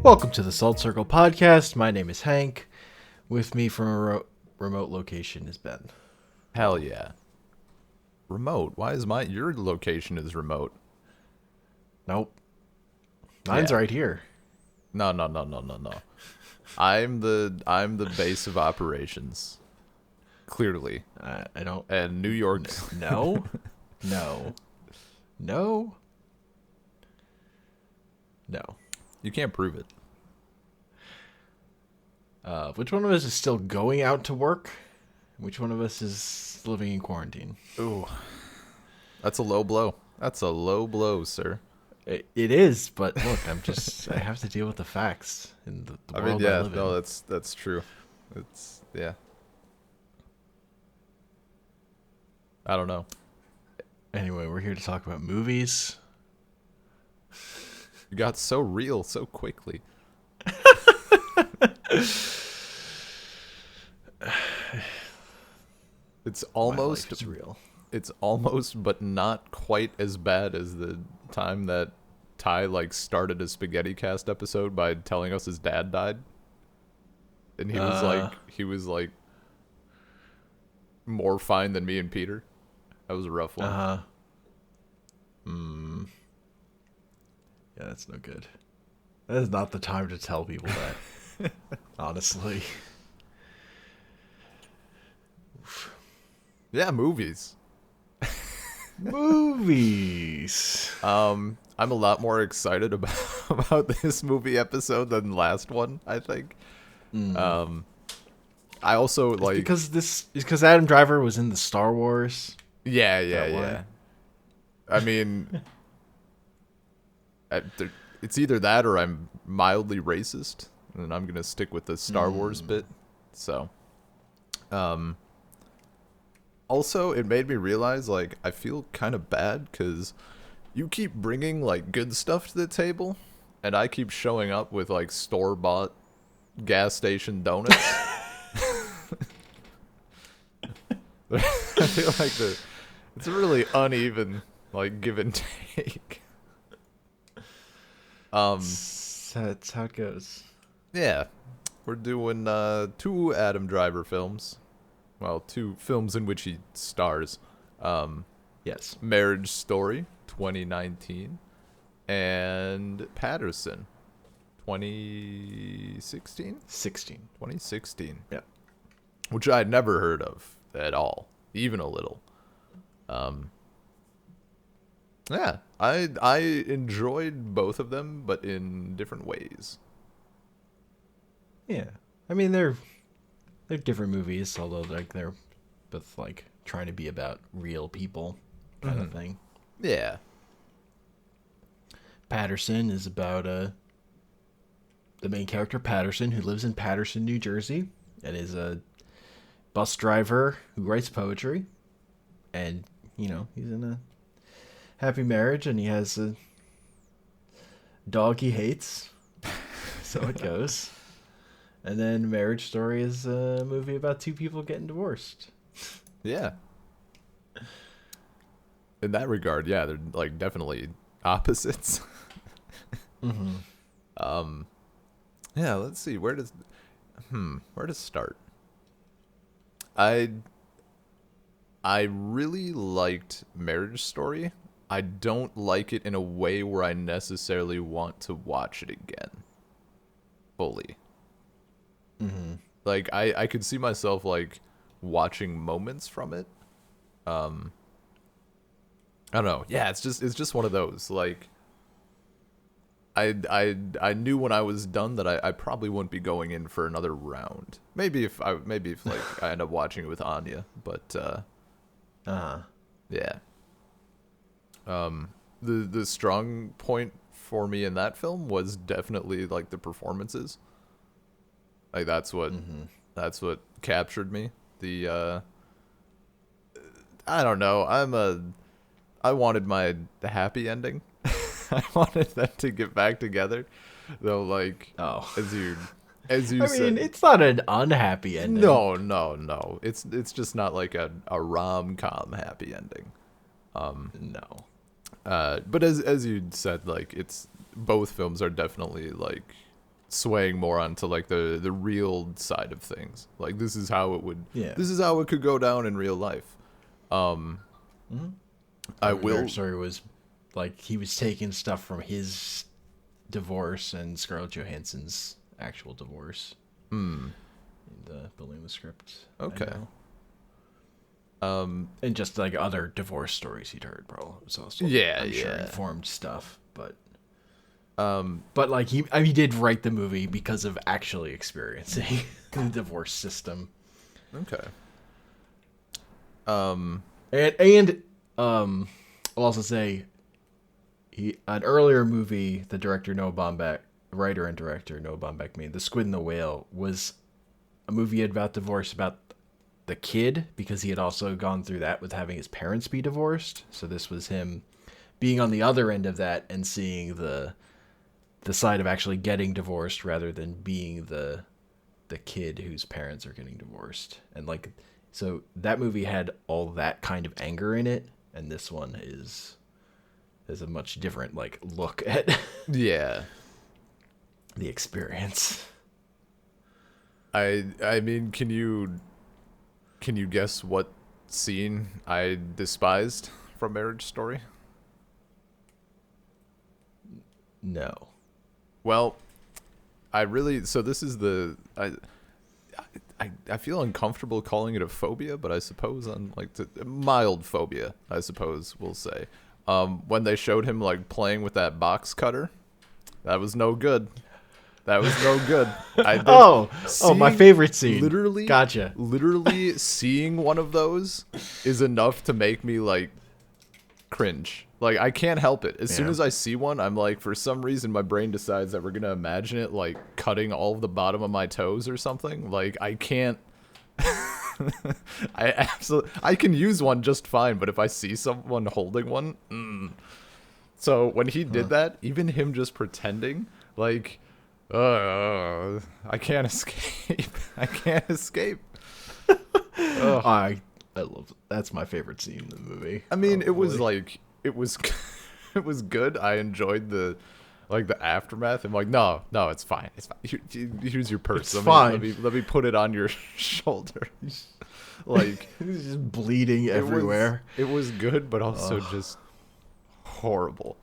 Welcome to the Salt Circle Podcast. My name is Hank. With me from a remote location is Ben. Hell yeah. Remote. Why is your location is remote? Nope. Mine's Yeah. right here. No. I'm the base of operations. Clearly. I don't... And New York. No. No. No. No. You can't prove it. Which one of us is still going out to work? Which one of us is living in quarantine? Ooh. That's a low blow. That's a low blow, sir. It is, but look, I have to deal with the facts in the world I live in. No, that's true. Yeah. I don't know. Anyway, we're here to talk about movies. You got so real so quickly. It's almost real. It's almost but not quite as bad as the time that Ty started a spaghetti cast episode by telling us his dad died. And he was like more fine than me and Peter. That was a rough one. Yeah, that's no good. That is not the time to tell people that. Honestly. Yeah, movies. Movies. I'm a lot more excited about this movie episode than the last one, I think. I also because Adam Driver was in the Star Wars. Yeah. I mean, it's either that or I'm mildly racist, and I'm gonna stick with the Star Wars bit. So, also it made me realize I feel kind of bad because you keep bringing good stuff to the table, and I keep showing up with store-bought gas station donuts. I feel it's a really uneven give and take. That's how it goes. Yeah, we're doing 2 Adam Driver films. Well, 2 films in which he stars. Yes. Marriage Story, 2019, and Paterson, 2016? 2016. Yep. Which I'd never heard of at all, even a little. Yeah, I enjoyed both of them, but in different ways. Yeah. I mean, they're different movies, although they're both trying to be about real people kind of thing. Yeah. Paterson is about the main character, Paterson, who lives in Paterson, New Jersey, and is a bus driver who writes poetry. And, he's in a happy marriage, and he has a dog he hates. So it goes. And then Marriage Story is a movie about 2 people getting divorced. Yeah. In that regard, yeah, they're definitely opposites. Yeah, let's see, where to start? I really liked Marriage Story. I don't like it in a way where I necessarily want to watch it again fully. I could see myself watching moments from it. I don't know. Yeah, it's just one of those. I knew when I was done that I probably wouldn't be going in for another round. Maybe if I end up watching it with Anya, but yeah. The strong point for me in that film was definitely the performances. That's what captured me. I don't know. I wanted the happy ending. I wanted them to get back together, though. As you said, mean, it's not an unhappy ending. No. It's just not a rom-com happy ending. No. But as you said, it's both films are definitely swaying more onto like the real side of things. Like Yeah. this is how it could go down in real life. Um, Mm-hmm. I Marriage will. Story was like he was taking stuff from his divorce and Scarlett Johansson's actual divorce Hmm. and building the script. I Okay. know. Um. And just like other divorce stories he'd heard, bro. It was also, Yeah. I'm sure, Yeah. informed stuff. Um. But like he did write the movie because of actually experiencing the divorce system. Okay. Um. And I'll also say an earlier movie the director Noah Baumbach, writer and director Noah Baumbach made, The Squid and the Whale, was a movie about divorce about the kid because he had also gone through that with having his parents be divorced. So this was him being on the other end of that and seeing the side of actually getting divorced rather than being the kid whose parents are getting divorced. And like so that movie had all that kind of anger in it, and this one is a much different like look at Yeah. the experience. I mean, can you guess what scene I despised from Marriage Story? No. Well, I really so this is the I feel uncomfortable calling it a phobia, but I suppose on like the mild phobia, I suppose we'll say. When they showed him like playing with that box cutter, that was no good. That was no good. I did Oh, my seeing favorite scene. literally Gotcha. literally seeing one of those is enough to make me like cringe. Like I can't help it. As soon Yeah. as I see one, I'm like, for some reason my brain decides that we're gonna imagine it like cutting all of the bottom of my toes or something. Like I can't I can use one just fine, but if I see someone holding one, So when he did that, even him just pretending, like, I can't escape. I can't escape. Ugh. I love that's my favorite scene in the movie. I mean, it was Probably. like it was it was good. I enjoyed the like the aftermath. I'm like, no, no, it's fine. It's fine. Here's your purse. It's Let fine. let me put it on your shoulder. Like He's just bleeding everywhere. it was good, but also just horrible.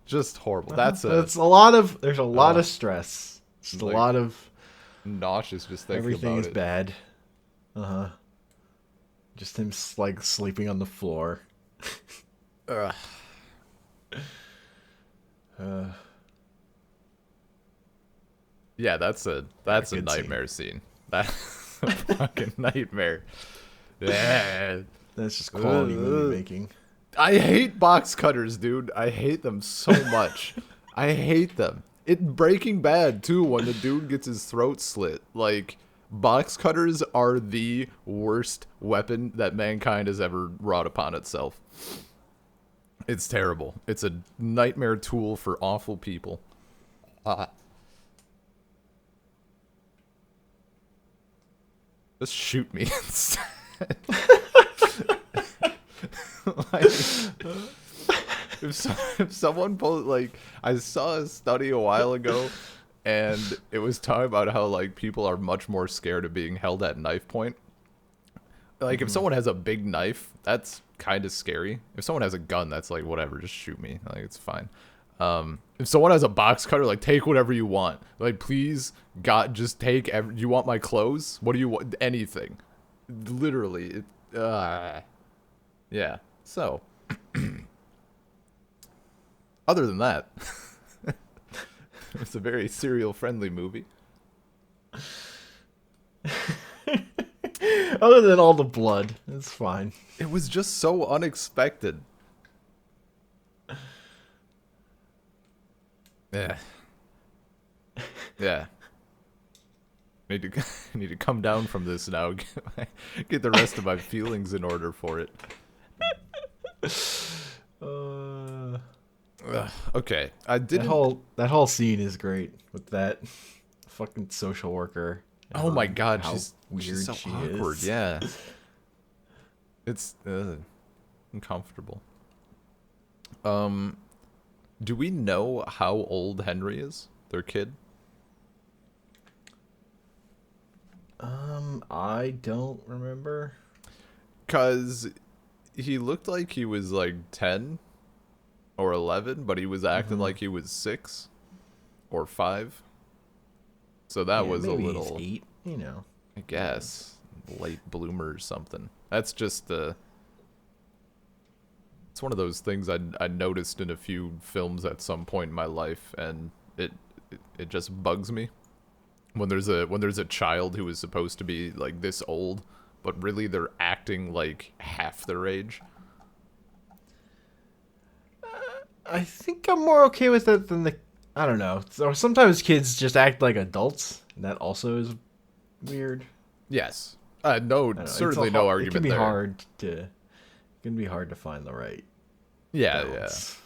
Just horrible. That's a It's a lot of there's a lot uh, of stress. Just a like lot of nauseous just thinking everything about is it. bad. Uh-huh. Just him like sleeping on the floor. Ugh. Uh, Yeah, that's a good scene. nightmare scene. That's a fucking nightmare. Yeah. That's just quality movie making. I hate box cutters, dude. I hate them so much. I hate them. It Breaking Bad too, when the dude gets his throat slit. Like box cutters are the worst weapon that mankind has ever wrought upon itself. It's terrible. It's a nightmare tool for awful people. Ah. Just shoot me instead. Like, if someone pulled like I saw a study a while ago, and it was talking about how like people are much more scared of being held at knife point. Like if someone has a big knife, that's kind of scary. If someone has a gun, that's like whatever, just shoot me. Like it's fine. If someone has a box cutter, like take whatever you want. Like please, God, just take. You want my clothes? What do you want? Anything. Literally. Yeah. So, other than that, it's a very serial friendly movie. Other than all the blood, it's fine. It was just so unexpected. Yeah. Yeah. Need to need to come down from this now. Get the rest of my feelings in order for it. Okay, I didn't. That whole scene is great with that fucking social worker. And Oh my her- god, how she's so she awkward. is. Yeah, it's uncomfortable. Do we know how old Henry is? Their kid? I don't remember. Cause he looked like he was like 10 or 11, but he was acting Mm-hmm. like he was 6 or 5. So that Yeah, was a maybe he's little, 8. You know, I yeah. guess, late bloomer or something. That's just it's one of those things I noticed in a few films at some point in my life, and it just bugs me when there's a child who is supposed to be like this old, but really they're acting like half their age. I think I'm more okay with it than the. I don't know. So sometimes kids just act like adults, and that also is weird. Yes, no, I don't know. certainly no It can argument be there. hard to. It can be hard to find the right Yeah, yeah. balance.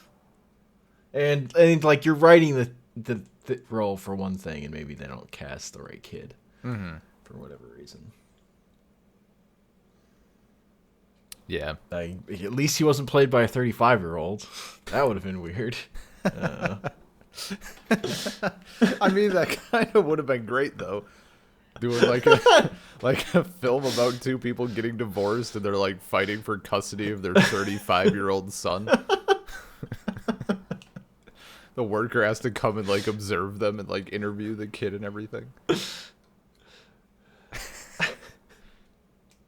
And like you're writing the role for one thing, and maybe they don't cast the right kid Hmm. for whatever reason. Yeah. Like, at least he wasn't played by a 35-year-old. That would have been weird. Uh, I mean, that kind of would have been great though. Doing like a like a film about two people getting divorced and they're like fighting for custody of their 35-year-old son. The worker has to come and like observe them and like interview the kid and everything.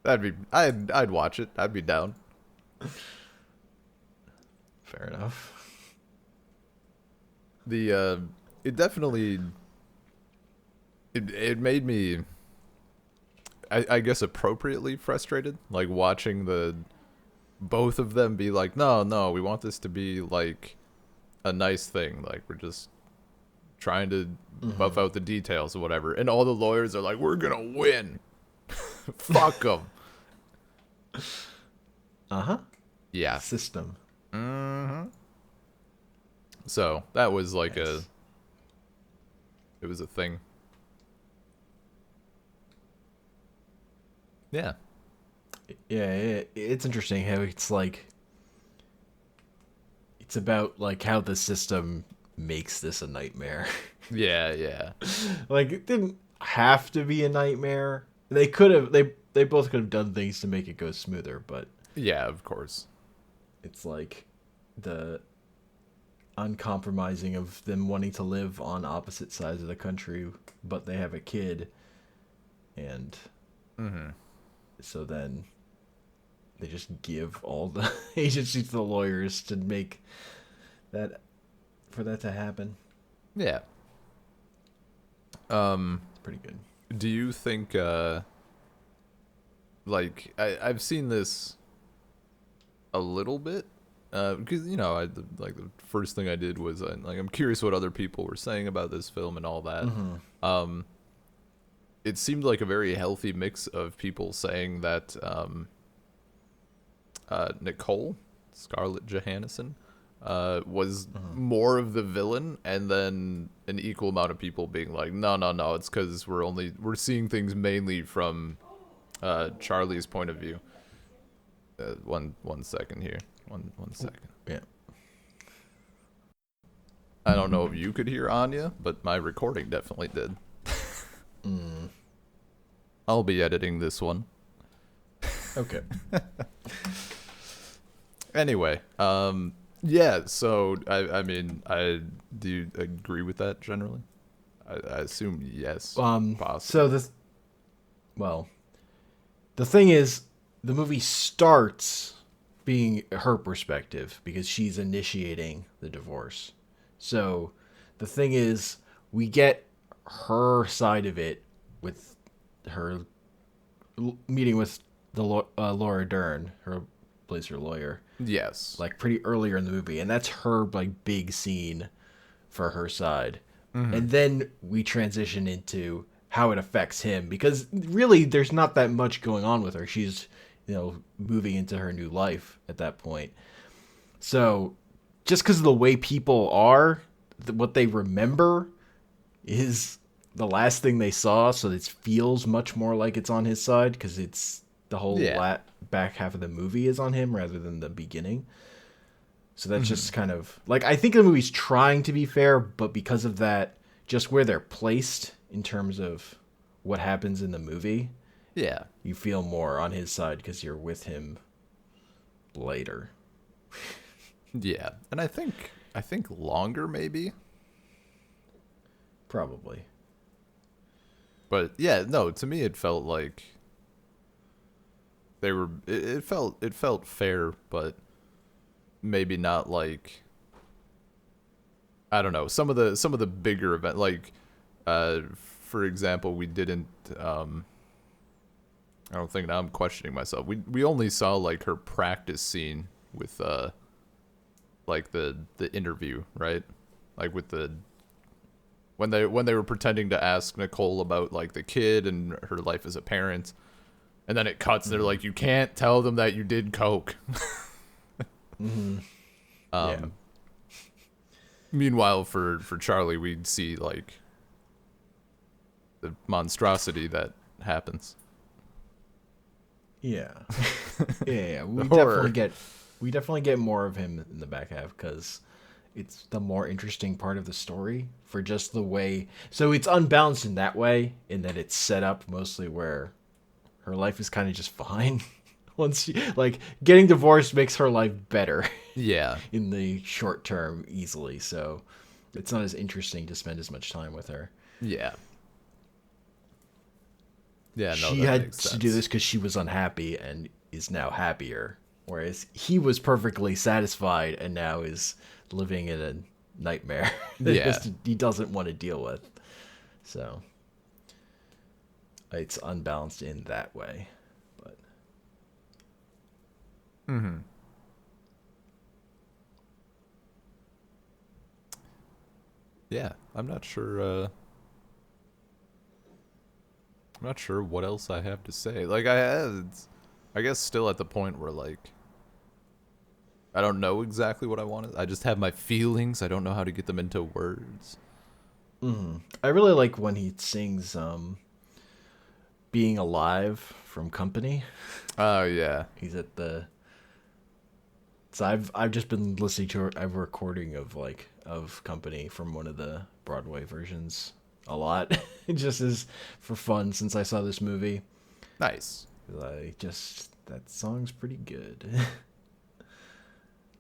I'd watch it. I'd be down. fair enough. The it definitely it made me I guess appropriately frustrated, like watching the both of them be like, no, no, we want this to be like a nice thing. Like we're just trying to buff Hmm. out the details or whatever. And all the lawyers are like, we're gonna win. Fuck them. Uh huh. Yeah. System. Hmm. So that was like Nice. it was a thing. Yeah. Yeah, it's interesting how it's like it's about like how the system makes this a nightmare. Yeah, yeah. Like it didn't have to be a nightmare. They could have they both could have done things to make it go smoother, but Yeah, of course. it's like the uncompromising of them wanting to live on opposite sides of the country, but they have a kid, and Hmm. so then they just give all the agency to the lawyers to make that for that to happen. Yeah. Um, It's pretty good. do you think like I've seen this a little bit because you know like the first thing I did was like I'm curious what other people were saying about this film and all that. Mm-hmm. Um, it seemed like a very healthy mix of people saying that Nicole Scarlett Johansson was Mm-hmm. more of the villain, and then an equal amount of people being like, no, no, no, it's because we're seeing things mainly from Charlie's point of view. One second here. One second. Yeah. I don't know if you could hear Anya, but my recording definitely did. Mm. I'll be editing this one. Okay. Anyway, yeah. So I mean, I do you agree with that generally? I assume yes, So possibly. this well, the thing is, the movie starts being her perspective because she's initiating the divorce. So the thing is, we get her side of it with her meeting with the Laura Dern, her plays her lawyer, Yes. like pretty earlier in the movie, and that's her like big scene for her side. Mm-hmm. And then we transition into how it affects him because really there's not that much going on with her. She's, moving into her new life at that point. So just because of the way people are, what they remember is the last thing they saw. So it feels much more like it's on his side because it's the whole Yeah. back half of the movie is on him rather than the beginning. So that's Mm-hmm. just kind of like I think the movie's trying to be fair, but because of that, just where they're placed in terms of what happens in the movie, Yeah. you feel more on his side because you're with him later. Yeah. And I think longer maybe. Probably. But yeah, no, to me it felt like they were it felt fair, but maybe not like, I don't know, some of the bigger event, like for example, we didn't I don't think, now I'm questioning myself. We only saw like her practice scene with like the interview, right? Like with the when they were pretending to ask Nicole about like the kid and her life as a parent, and then it cuts and they're like, you can't tell them that you did coke. Mm-hmm. Yeah. Um Meanwhile, for Charlie, we'd see like the monstrosity that happens. Yeah. Yeah. Horror. We definitely get more of him in the back half because it's the more interesting part of the story for just the way. So it's unbalanced in that way, in that it's set up mostly where her life is kind of just fine. Once she, like, getting divorced makes her life better Yeah. in the short term easily. So it's not as interesting to spend as much time with her. Yeah. Yeah, no, She that had makes to do sense. this because she was unhappy and is now happier, whereas he was perfectly satisfied and now is living in a nightmare that Yeah. he doesn't want to deal with. So it's unbalanced in that way. But Mhm. Yeah, I'm not sure what else I have to say. Like I guess still at the point where like I don't know exactly what I wanted. I just have my feelings. I don't know how to get them into words. I really like when he sings "Being Alive" from Company. Oh yeah. He's at the. So I've just been listening to a recording of Company from one of the Broadway versions a lot. It just is for fun since I saw this movie. Nice. I just that song's pretty good.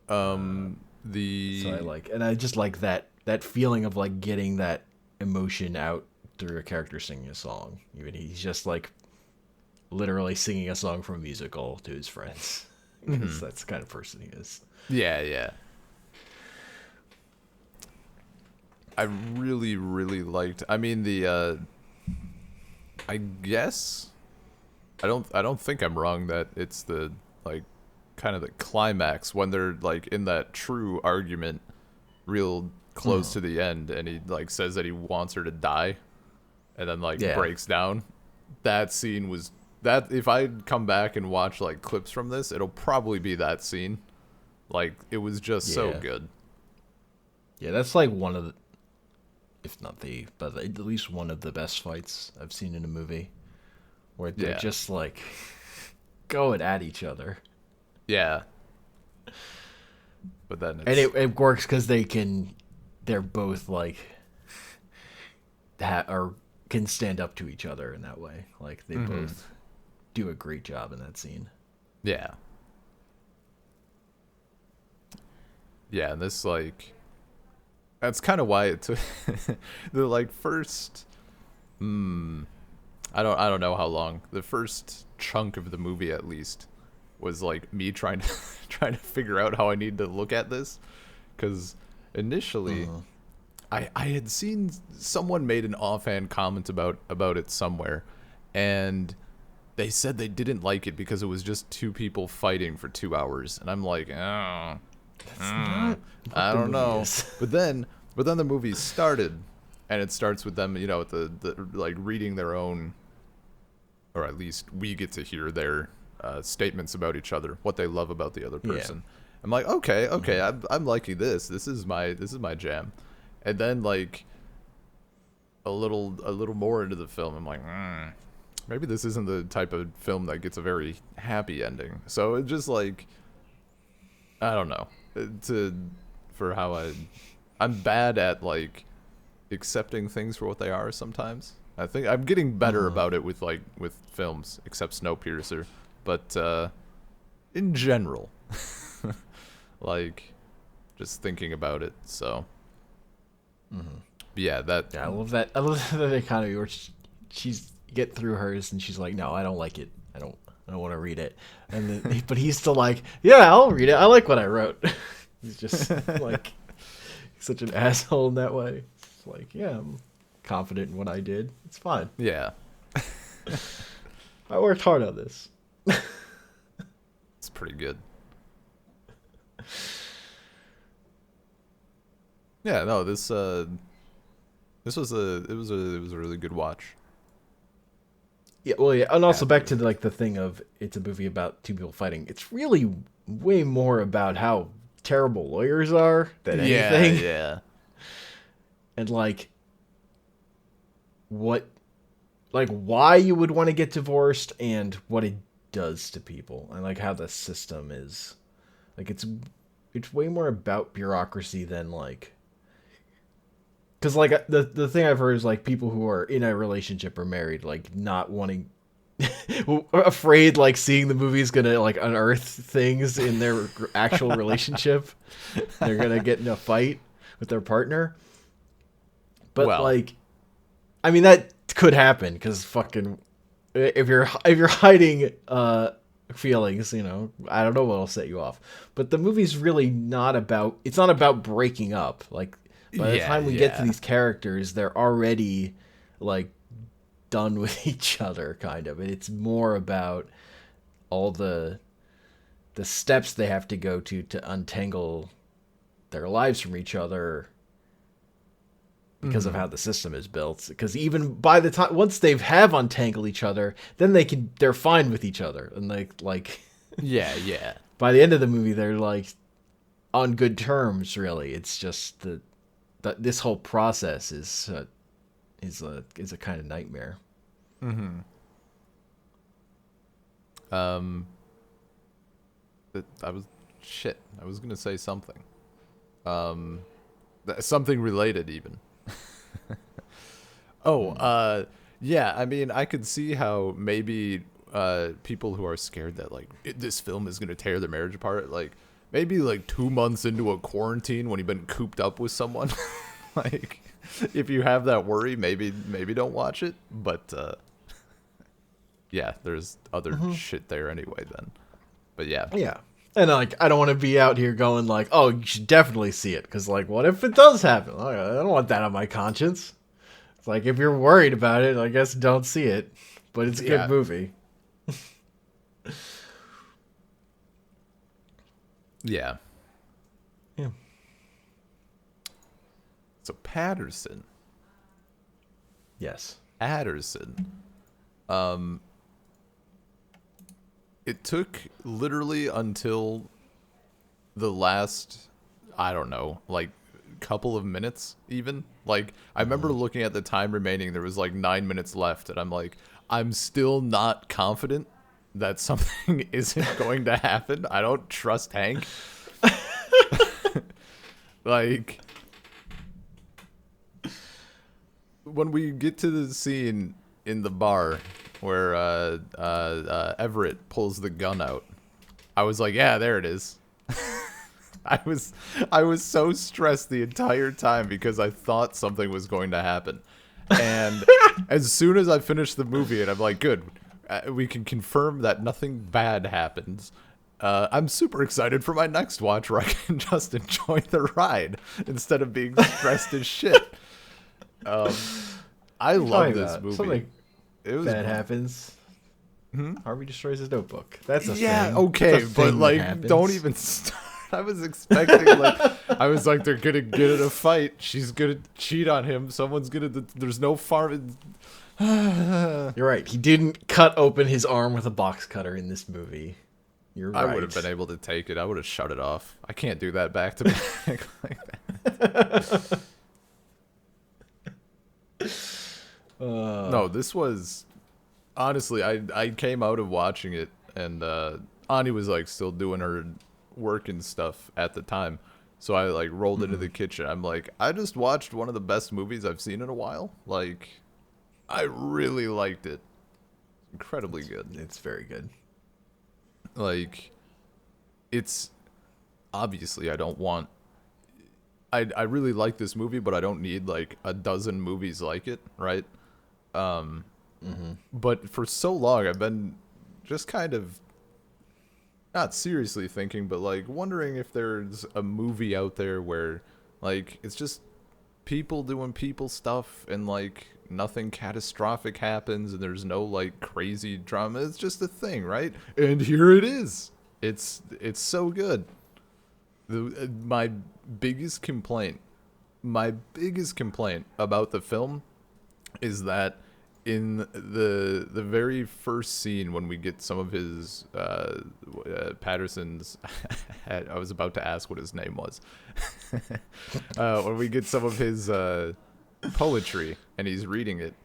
So I The like, and I just like that feeling of like getting that emotion out through a character singing a song. Even he's just like literally singing a song from a musical to his friends because Mhm. that's the kind of person he is. Yeah, yeah. I really really liked, I mean, the I guess I don't think I'm wrong that it's the like kind of the climax when they're like in that true argument real close Mm. to the end, and he like says that he wants her to die and then like Yeah, breaks down. That scene was, that if I come back and watch like clips from this, it'll probably be that scene. Like it was just so yeah, good. yeah. That's like one of the, if not the, but at least one of the best fights I've seen in a movie where they're Yeah. just like going at each other, Yeah. But then and it's it works because they're both like that or can stand up to each other in that way. Like they mhm. both do a great job in that scene. Yeah. Yeah, and this like, that's kind of why it took the like first I don't know how long. The first chunk of the movie at least was like me trying to trying to figure out how I need to look at this, cuz initially Uh-huh. I had seen someone made an offhand comment about it somewhere, and they said they didn't like it because it was just two people fighting for 2 hours, and I'm like, "Oh, That's not what I the don't movie know." is. But then the movie started, and it starts with them, the like reading their own, or at least we get to hear their statements about each other, what they love about the other Yeah. person. I'm like, okay, okay, I'm liking this. This is my jam. And then like a little more into the film, I'm like, maybe this isn't the type of film that gets a very happy ending. So it just like, I don't know, to for how I'm bad at like accepting things for what they are sometimes. I think I'm getting better about it with films, except Snowpiercer. But in general, like just thinking about it. So yeah, that Yeah, I love that. I love that economy where she's get through hers and she's like, no, I don't like it. I don't want to read it. And then, but he's still like, yeah, I'll read it. I like what I wrote. He's just like such an asshole in that way. It's like, yeah, I'm confident in what I did. It's fine. yeah, I worked hard on this. it's pretty good. Yeah, no, this was a really good watch. Yeah, well, yeah, and also back to like the thing of it's a movie about two people fighting. It's really way more about how terrible lawyers are than anything, Yeah. and like what, like why you would want to get divorced and what it does to people, and like how the system is, like it's way more about bureaucracy than like. Because like the thing I've heard is like people who are in a relationship or married, like not wanting, afraid like seeing the movie's gonna like unearth things in their actual relationship. They're gonna get in a fight with their partner. But Well, like, I mean that could happen because fucking if you're hiding feelings, you know, I don't know what'll set you off. But the movie's really not about. It's not about breaking up. Like by the time we get to these characters, they're already like done with each other, kind of. And it's more about all the steps they have to go to untangle their lives from each other because of how the system is built. Because even by the time once they have untangled each other, then they're fine with each other, and like yeah. by the end of the movie, they're like on good terms. Really, it's just that this whole process is a kind of nightmare. I was gonna say something. Something related even. Yeah. I mean, I could see how maybe people who are scared that like this film is gonna tear their marriage apart, like maybe like 2 months into a quarantine when you've been cooped up with someone, like if you have that worry, maybe don't watch it. But yeah, there's other shit there anyway. Then, but yeah. Yeah. And like, I don't want to be out here going like, "Oh, you should definitely see it," because like, what if it does happen? Like, I don't want that on my conscience. It's like if you're worried about it, I guess don't see it. But it's a good movie. Yeah. Yeah. So Patterson. Yes. Patterson. It took literally until the last, I don't know, like couple of minutes even. Like I remember looking at the time remaining, there was like 9 minutes left, and I'm like, I'm still not confident that something isn't going to happen. I don't trust Hank. Like when we get to the scene in the bar where Everett pulls the gun out, I was like, yeah, there it is. I was so stressed the entire time because I thought something was going to happen. And as soon as I finished the movie and I'm like, good, we can confirm that nothing bad happens, I'm super excited for my next watch where I can just enjoy the ride instead of being stressed as shit. I love this movie. Something bad happens. Harvey destroys his notebook. That's a thing. Okay, that's a but thing like, don't even start. I was expecting I was like, they're gonna get in a fight. She's gonna cheat on him. Someone's gonna. There's no farm. You're right. He didn't cut open his arm with a box cutter in this movie. You're right. I would have been able to take it. I would have shut it off. I can't do that back to back like that. No, this was honestly. I came out of watching it, and Ani was like still doing her work and stuff at the time, so I like rolled into the kitchen. I'm like, I just watched one of the best movies I've seen in a while. Like, I really liked it. Incredibly good. It's very good. Like, it's obviously I don't want. I really like this movie, but I don't need like a dozen movies like it, right? But for so long, I've been just kind of not seriously thinking, but like wondering if there's a movie out there where like it's just people doing people stuff and like nothing catastrophic happens and there's no like crazy drama. It's just a thing, right? And here it is. It's so good. My biggest complaint, my biggest complaint about the film is that in the very first scene when we get some of his Patterson's I was about to ask what his name was when we get some of his poetry and he's reading it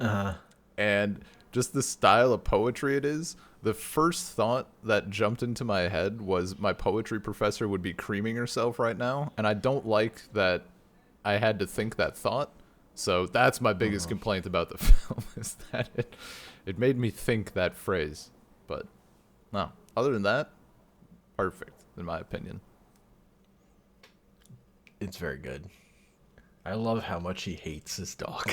and just the style of poetry it is, the first thought that jumped into my head was my poetry professor would be creaming herself right now, and I don't like that I had to think that thought. So that's my biggest complaint about the film, is that it made me think that phrase. But no, other than that, perfect in my opinion. It's very good. I love how much he hates his dog.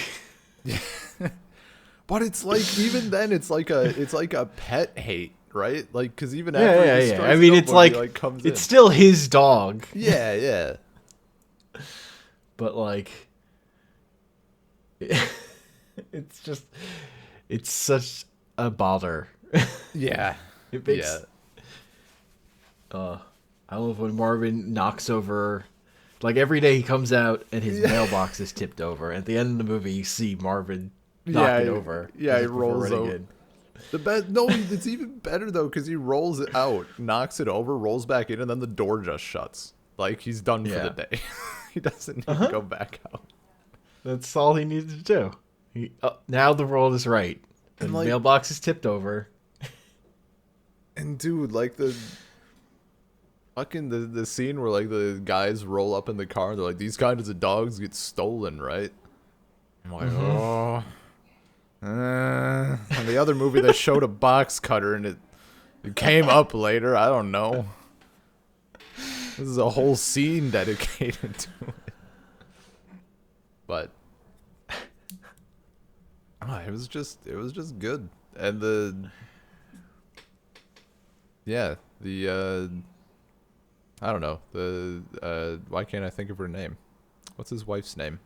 But it's like even then it's like a pet hate, right? Like cuz even after yeah. I mean, it's like comes it's in. still his dog. Yeah. But like it's just it's such a bother. Yeah. It makes I love when Marvin knocks over, like every day he comes out and his mailbox is tipped over. At the end of the movie you see Marvin knock it over. Yeah, he just before rolls running out. in. No, it's even better though because he rolls it out, knocks it over, rolls back in, and then the door just shuts. Like he's done for the day. He doesn't need to go back out. That's all he needed to do. Now the world is right. The And, like- mailbox is tipped over. And dude, like the fucking the scene where like the guys roll up in the car and they're like, these kinds of dogs get stolen, right? I'm like, oh. And the other movie they showed a box cutter and it came up later. I don't know. This is a whole scene dedicated to it. But it was just good. And I don't know. Why can't I think of her name? What's his wife's name?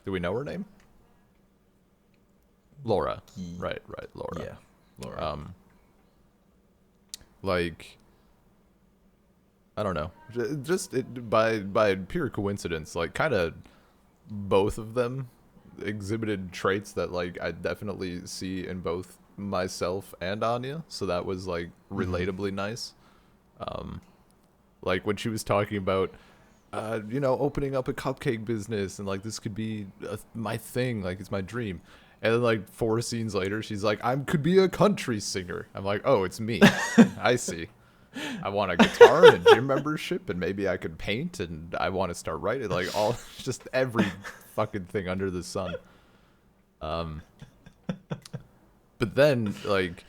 Do we know her name? Laura. Right, Laura. Yeah, Laura. Like, I don't know. By pure coincidence, like kind of both of them exhibited traits that like I definitely see in both myself and Anya. So that was like relatably nice. Like when she was talking about opening up a cupcake business and like this could be my thing, like it's my dream. And then like 4 scenes later, she's like, I could be a country singer. I'm like, oh, it's me. I see. I want a guitar and a gym membership and maybe I could paint and I want to start writing. Like just every fucking thing under the sun. But then like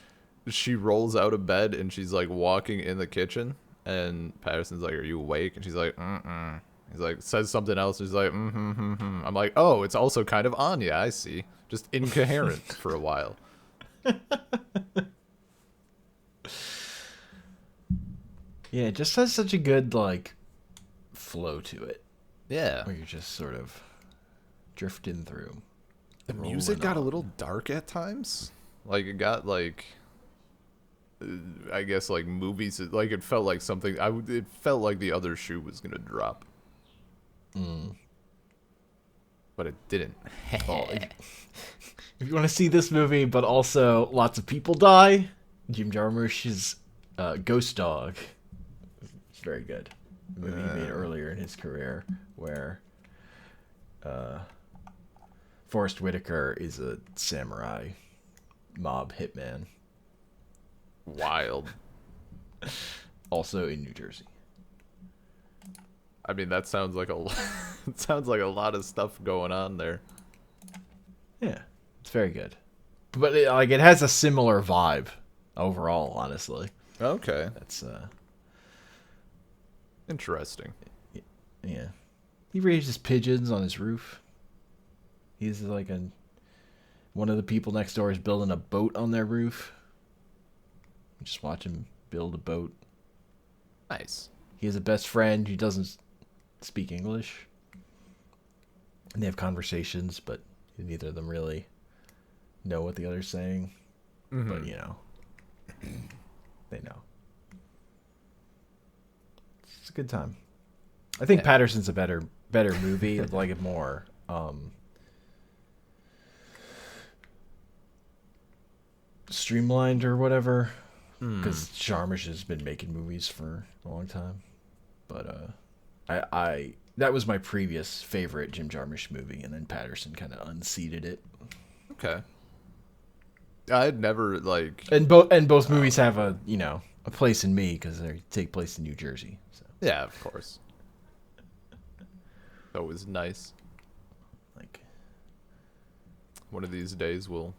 she rolls out of bed and she's like walking in the kitchen and Patterson's like, are you awake? And she's like, mm-mm. He's like, says something else. He's like, I'm like, oh, it's also kind of Anya. I see. Just incoherent for a while. Yeah, it just has such a good like flow to it. Yeah. Where you're just sort of drifting through. The music got a little dark at times. Like it got like I guess like movies, like it felt like something it felt like the other shoe was going to drop. But it didn't. If you want to see this movie, but also lots of people die, Jim Jarmusch's Ghost Dog. It's very good. A movie he made earlier in his career where Forrest Whitaker is a samurai mob hitman. Wild. Also in New Jersey. I mean, that sounds like it sounds like a lot of stuff going on there. Yeah, it's very good. but it has a similar vibe overall. Honestly, Okay. that's Interesting. yeah. He raises pigeons on his roof. He's like one of the people next door is building a boat on their roof. You just watch him build a boat. Nice. He has a best friend who doesn't speak English. And they have conversations, but neither of them really know what the other's saying. Mm-hmm. But, they know. It's a good time. I think Patterson's a better movie. I'd like it more. Streamlined or whatever. Because Jarmusch has been making movies for a long time. But I that was my previous favorite Jim Jarmusch movie, and then Patterson kind of unseated it. Okay. I'd never and both movies have a place in me because they take place in New Jersey. So yeah, of course. That was nice. like One of these days we'll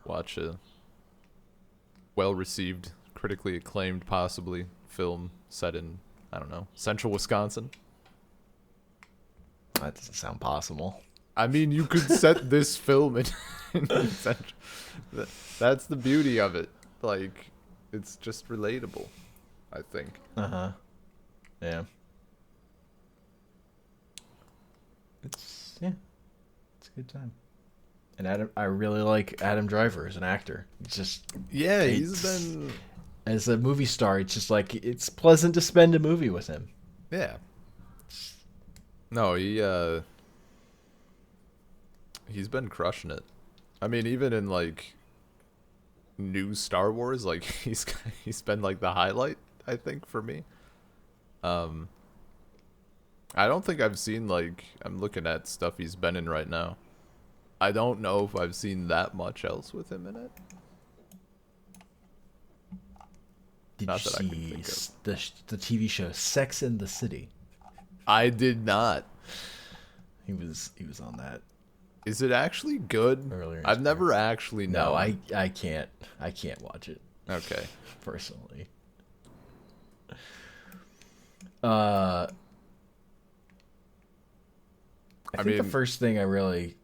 watch a well-received, critically acclaimed, possibly film set in, I don't know, central Wisconsin. that doesn't sound possible. I mean, you could set this film in central. That's the beauty of it. Like, it's just relatable, I think. Yeah. It's a good time. And I really like Adam Driver as an actor. It's just He's been as a movie star. It's just like it's pleasant to spend a movie with him. Yeah. No, he's been crushing it. I mean, even in new Star Wars, he's been the highlight, I think, for me. I don't think I've seen I'm looking at stuff he's been in right now. I don't know if I've seen that much else with him in it. Did Not you that I can see think of. the TV show Sex and the City? I did not. He was on that Is it actually good? earlier. I've never actually known. No, I can't watch it. Okay. Personally. I think the first thing I really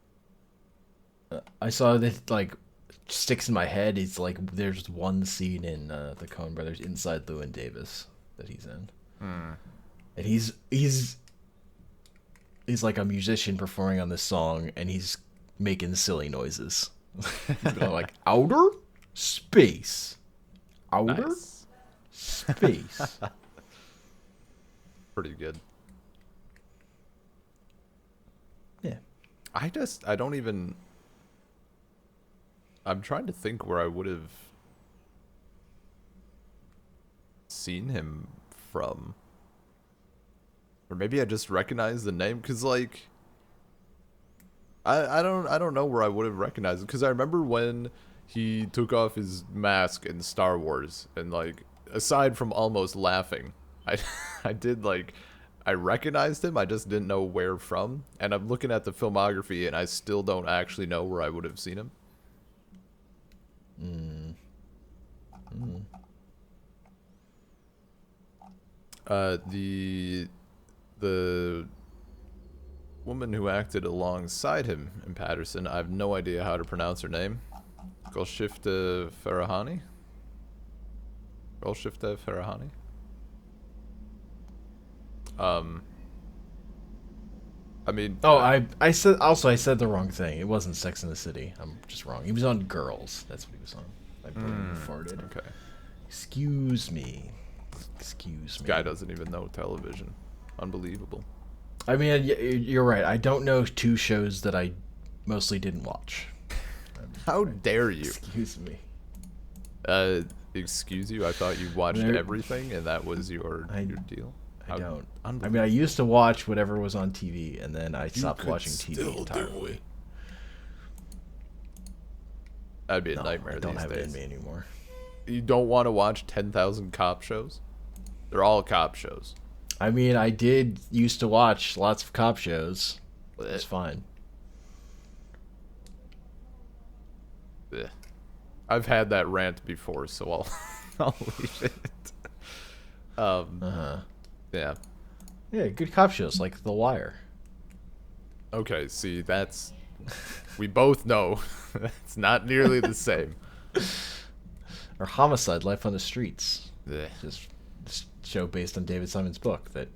I saw that sticks in my head is there's one scene in the Coen Brothers Inside Llewyn Davis that he's in, and he's like a musician performing on this song, and he's making silly noises, he's going like outer space, Nice. space. Pretty good. Yeah. I don't even. I'm trying to think where I would have seen him from. Or maybe I just recognize the name because I don't know where I would have recognized it because I remember when he took off his mask in Star Wars and aside from almost laughing, I did I recognized him, I just didn't know where from, and I'm looking at the filmography and I still don't actually know where I would have seen him. The woman who acted alongside him in Paterson, I have no idea how to pronounce her name. Golshifta Farahani? Golshifta Farahani? I mean... I said the wrong thing. It wasn't Sex and the City. I'm just wrong. He was on Girls. That's what he was on. My brain farted. Okay. Excuse me. This guy doesn't even know television. Unbelievable. I mean, you're right. I don't know two shows that I mostly didn't watch. How dare you? Excuse me. Excuse you? I thought you watched everything and that was your deal? I don't. I mean, I used to watch whatever was on TV, and then I stopped could watching TV still do entirely. it. That'd be a No, nightmare I don't these have it days. in me anymore. You don't want to watch 10,000 cop shows? They're all cop shows. I mean, I did used to watch lots of cop shows. It's fine. Ugh. I've had that rant before, so I'll I'll leave it. Uh-huh. Yeah. Yeah, good cop shows like The Wire. Okay, see, that's we both know it's not nearly the same. Or Homicide: Life on the Streets. Ugh. Just a show based on David Simon's book that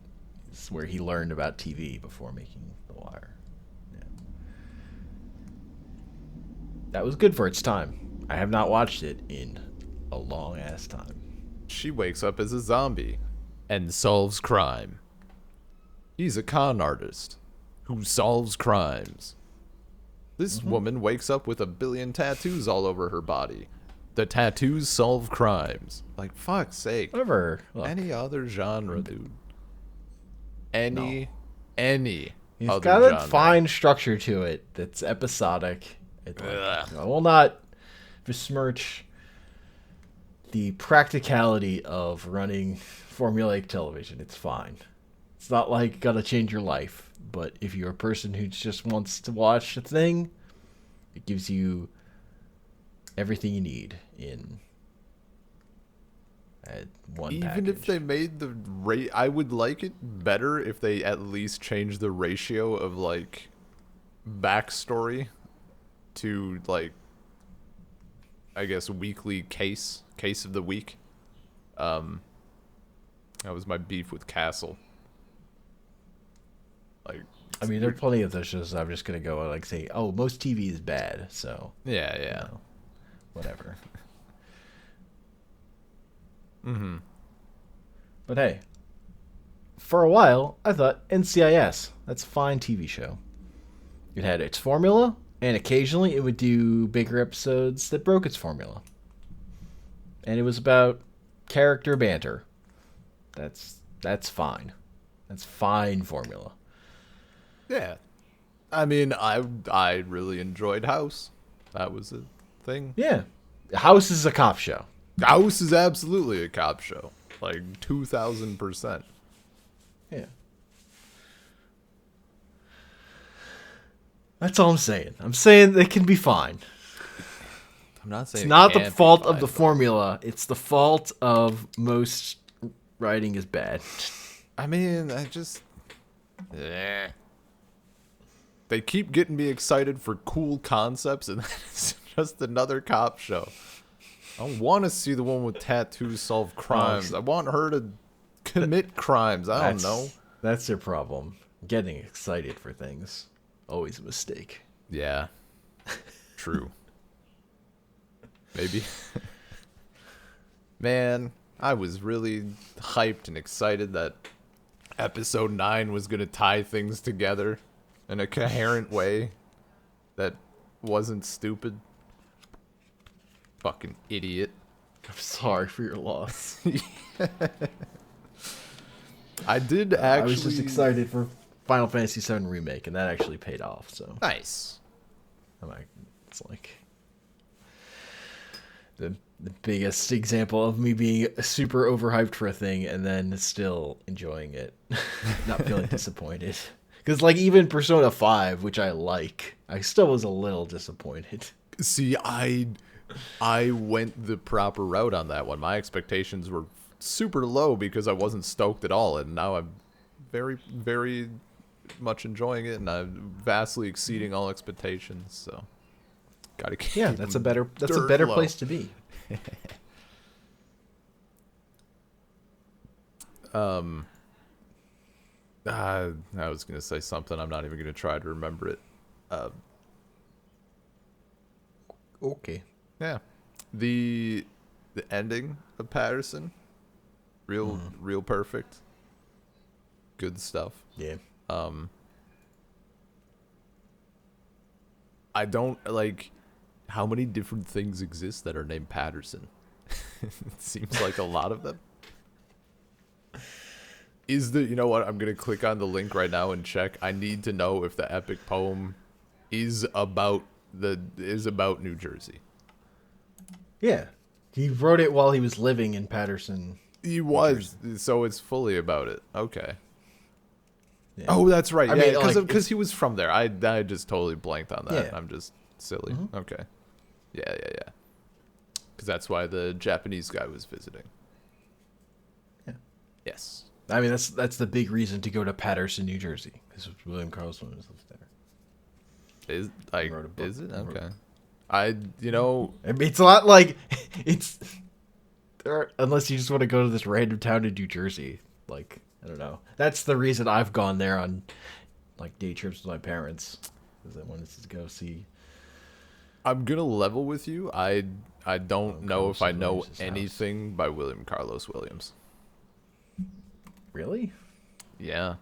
is where he learned about TV before making The Wire. Yeah. That was good for its time. I have not watched it in a long ass time. She wakes up as a zombie and solves crime. He's a con artist who solves crimes. This woman wakes up with 1 billion tattoos all over her body. The tattoos solve crimes. Like, fuck's sake. Whatever. Look, Any other genre, dude. Any he's other got genre. a fine structure to it that's episodic. Ugh. I will not besmirch the practicality of running formulaic television. It's fine. It's not like gotta change your life, but if you're a person who just wants to watch a thing, it gives you everything you need in one Even package. if they made the rate, I would like it better if they at least changed the ratio of like backstory to like, I guess, weekly case of the week. That was my beef with Castle. Like, I mean, there are plenty of those shows. I'm just gonna go and like say, oh, most TV is bad, so yeah, you know, whatever. Mm-hmm. But hey, for a while, I thought NCIS, that's a fine TV show. It had its formula, and occasionally it would do bigger episodes that broke its formula. And it was about character banter. That's fine. That's fine formula. Yeah. I mean, I really enjoyed House. That was a thing. Yeah. House is a cop show. House is absolutely a cop show. Like 2000%. Yeah. That's all I'm saying. I'm saying they can be fine. I'm not saying It's not it the can't be fault of fine, the but- formula. It's the fault of most writing is bad. I mean, I just. Eh. They keep getting me excited for cool concepts, and it's just another cop show. I want to see the one with tattoos solve crimes. I want her to commit crimes. I don't know. That's your problem. Getting excited for things. Always a mistake. Yeah. True. Maybe. Man, I was really hyped and excited that episode 9 was going to tie things together in a coherent way that wasn't stupid. Fucking idiot. I'm sorry for your loss. I did actually. I was just excited for Final Fantasy VII Remake, and that actually paid off, so. Nice. It's like the biggest example of me being super overhyped for a thing and then still enjoying it, not feeling disappointed. Because like even Persona 5, which I like, I still was a little disappointed. See, I went the proper route on that one. My expectations were super low because I wasn't stoked at all, and now I'm very, very much enjoying it, and I'm vastly exceeding all expectations. So, gotta keep. Yeah, that's a better low. place to be. I was gonna say something. I'm not even gonna try to remember it. Okay. Yeah, the ending of Patterson, real perfect. Good stuff. Yeah. I don't like how many different things exist that are named Patterson. It seems like a lot of them. You know what? I'm gonna click on the link right now and check. I need to know if the epic poem is about New Jersey. Yeah. He wrote it while he was living in Paterson. He was, so it's fully about it. Okay. Yeah. Oh, that's right. I Yeah, mean, like, because he was from there. I just totally blanked on that. Yeah. I'm just silly. Okay. Yeah. Because that's why the Japanese guy was visiting. Yeah. Yes. I mean, that's the big reason to go to Paterson, New Jersey, because William Carlos Williams lives there. Is like Wrote a book. is it okay? I you know I mean, it's a lot like it's there. Unless you just want to go to this random town in New Jersey, like I don't know. That's the reason I've gone there on like day trips with my parents, because I wanted to go see. I'm gonna level with you. I don't William know Carlos if I know Williams' house. anything by William Carlos Williams. Really? Yeah.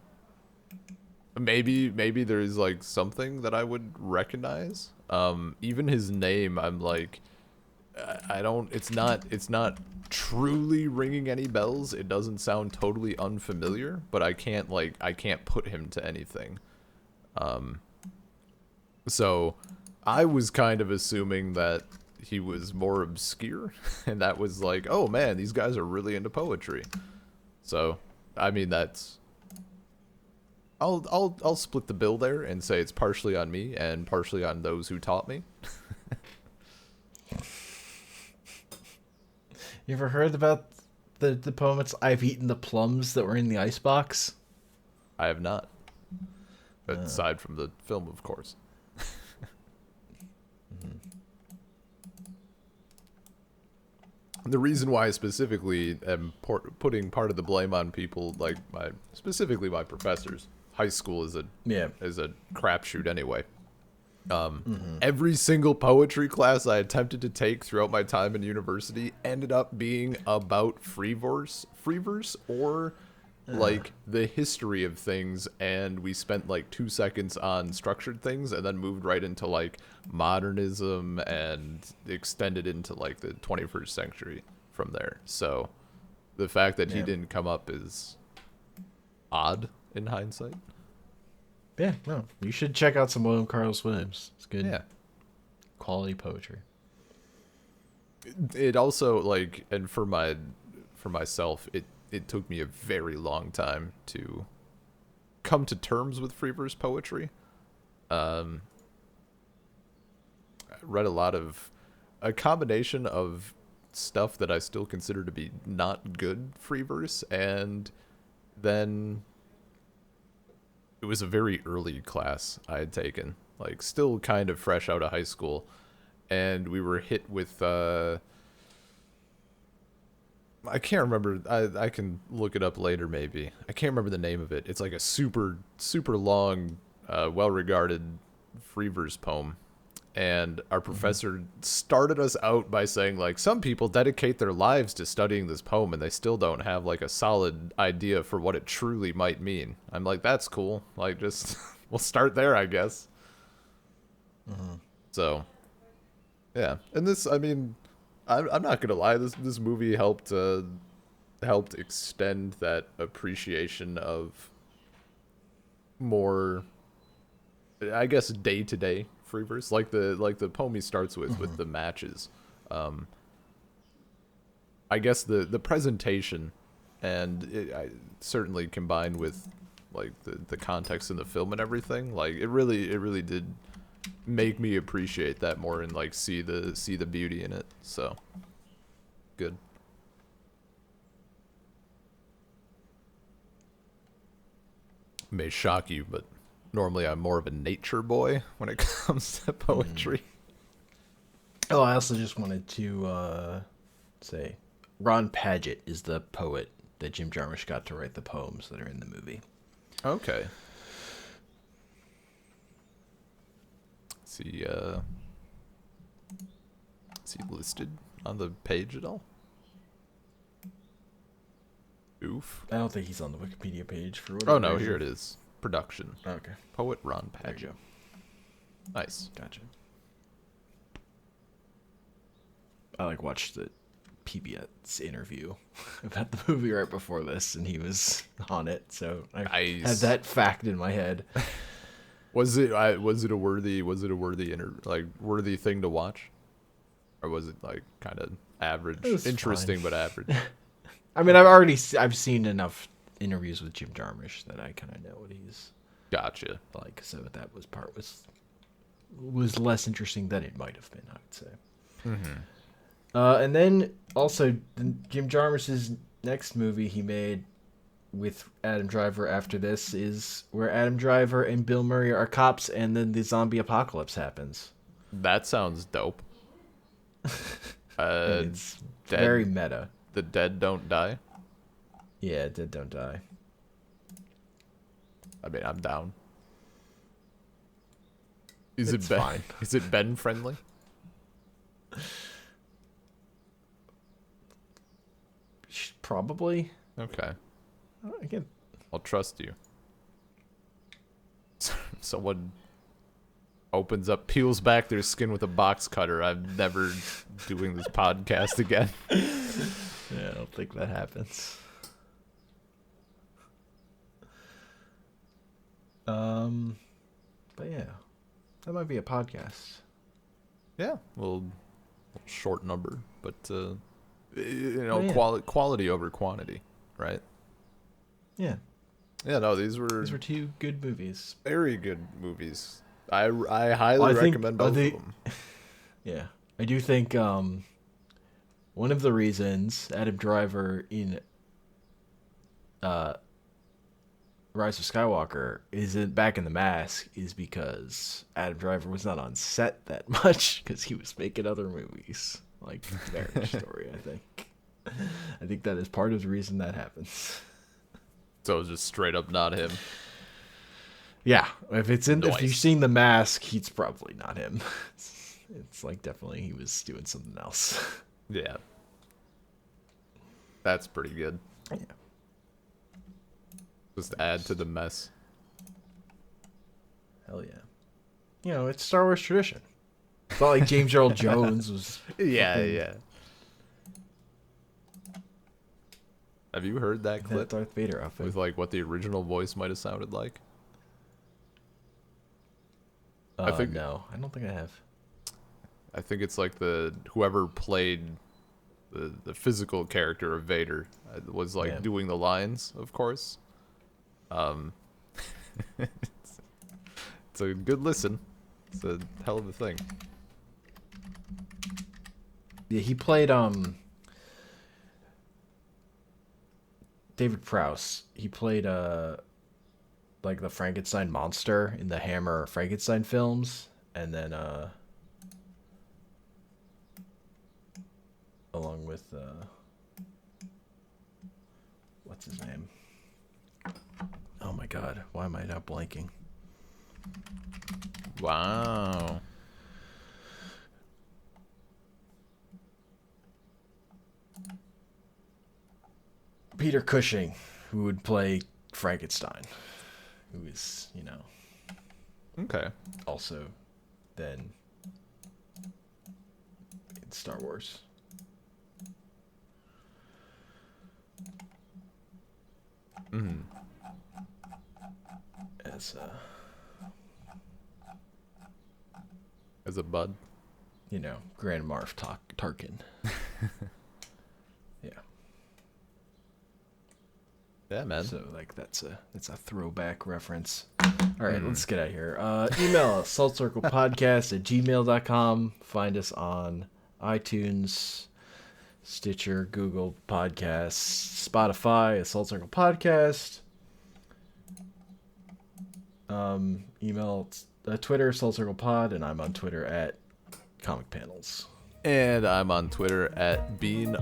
Maybe there's like something that I would recognize. Even his name, I'm like, I don't. It's not truly ringing any bells. It doesn't sound totally unfamiliar, but I can't put him to anything. So I was kind of assuming that he was more obscure, and that was like, oh man, these guys are really into poetry. So, I mean, that's. I'll split the bill there and say it's partially on me and partially on those who taught me. You ever heard about the poem? It's "I've eaten the plums that were in the icebox." I have not, aside from the film, of course. The reason why I specifically am putting part of the blame on people like specifically my professors. High school is a Yeah. crapshoot anyway. Every single poetry class I attempted to take throughout my time in university ended up being about free verse, or like the history of things, and we spent like 2 seconds on structured things and then moved right into like modernism and extended into like the 21st century from there. So the fact that he Yeah. didn't come up is odd in hindsight. Yeah, no. You should check out some William Carlos Williams. It's good. Yeah. Quality poetry. It also like, and for myself, it took me a very long time to come to terms with free verse poetry. I read a combination of stuff that I still consider to be not good free verse, and then it was a very early class I had taken, like still kind of fresh out of high school, and we were hit with I can't remember. I can look it up later maybe. I can't remember the name of it. It's like a super long, well-regarded free verse poem. And our professor started us out by saying like some people dedicate their lives to studying this poem and they still don't have like a solid idea for what it truly might mean. I'm like, that's cool. Like just we'll start there, I guess. So yeah, and this, I mean, I'm not gonna lie. This movie helped extend that appreciation of more, I guess, day to day free verse, like the poem he starts with the matches. I guess the presentation, and I certainly combined with like the context in the film and everything. Like it really did make me appreciate that more and like see the beauty in it. So good. May shock you, but normally I'm more of a nature boy when it comes to poetry. Oh, I also just wanted to say Ron Padgett is the poet that Jim Jarmusch got to write the poems that are in the movie. Okay. Is he listed on the page at all? Oof. I don't think he's on the Wikipedia page for Oh whatever no, reason. here it is. Production. Okay, Poet Ron there you Padgett. go. Nice. Gotcha. I like watched the PBS interview about the movie right before this, and he was on it, so I Nice. had that fact in my head. Was it a worthy worthy thing to watch? Or was it like kind of average? It was Interesting fine. but average. I mean, I've seen enough interviews with Jim Jarmusch that I kind of know what he's Gotcha. like, so that was less interesting than it might have been, I would say. And then also Jim Jarmusch's next movie he made with Adam Driver after this is where Adam Driver and Bill Murray are cops, and then the zombie apocalypse happens. That sounds dope. It's dead, very meta. The dead don't die. Yeah, dead don't die. I mean, I'm down. Is It's it Ben? fine. Is it Ben friendly? Probably. Okay, Again, I'll trust you. Someone opens up, peels back their skin with a box cutter. I'm never doing this podcast again. yeah, I don't think that happens. But yeah, that might be a podcast. Yeah, well, short number, but Yeah. quality over quantity, right? Yeah, Yeah, no, these were two good movies. very good movies. I highly recommend both of them. Yeah, I do think one of the reasons Adam Driver in Rise of Skywalker isn't back in the mask is because Adam Driver was not on set that much because he was making other movies like Marriage Story. I think that is part of the reason that happens. So it's just straight up not him. Yeah, if Nice. you've seen The Mask, he's probably not him. It's like definitely he was doing something else. Yeah, that's pretty good. Yeah. Just add to the mess. Hell yeah. You know, it's Star Wars tradition. It's not like James Earl Jones was. Yeah, fucking- yeah. Have you heard that That clip Darth Vader outfit. with like what the original voice might have sounded like? I think- No, I don't think I have. I think it's like whoever played the physical character of Vader was like Yeah. doing the lines, of course. It's a good listen. It's a hell of a thing. Yeah, he played David Prowse. He played like the Frankenstein monster in the Hammer Frankenstein films, and then along with what's his name? Oh my god, why am I not blanking? Wow. Peter Cushing, who would play Frankenstein, who is, you know, Okay. also then in Star Wars. Mm. As As a bud. you know, Grand Marf Tarkin. Yeah. Yeah, man. So like that's a throwback reference. All right, let's get out of here. Email us saltcirclepodcast@gmail.com. Find us on iTunes, Stitcher, Google Podcasts, Spotify, a Salt Circle Podcast. Email Twitter, Salt Circle Pod, and I'm on Twitter at Comic Panels. And I'm on Twitter at bean_LP.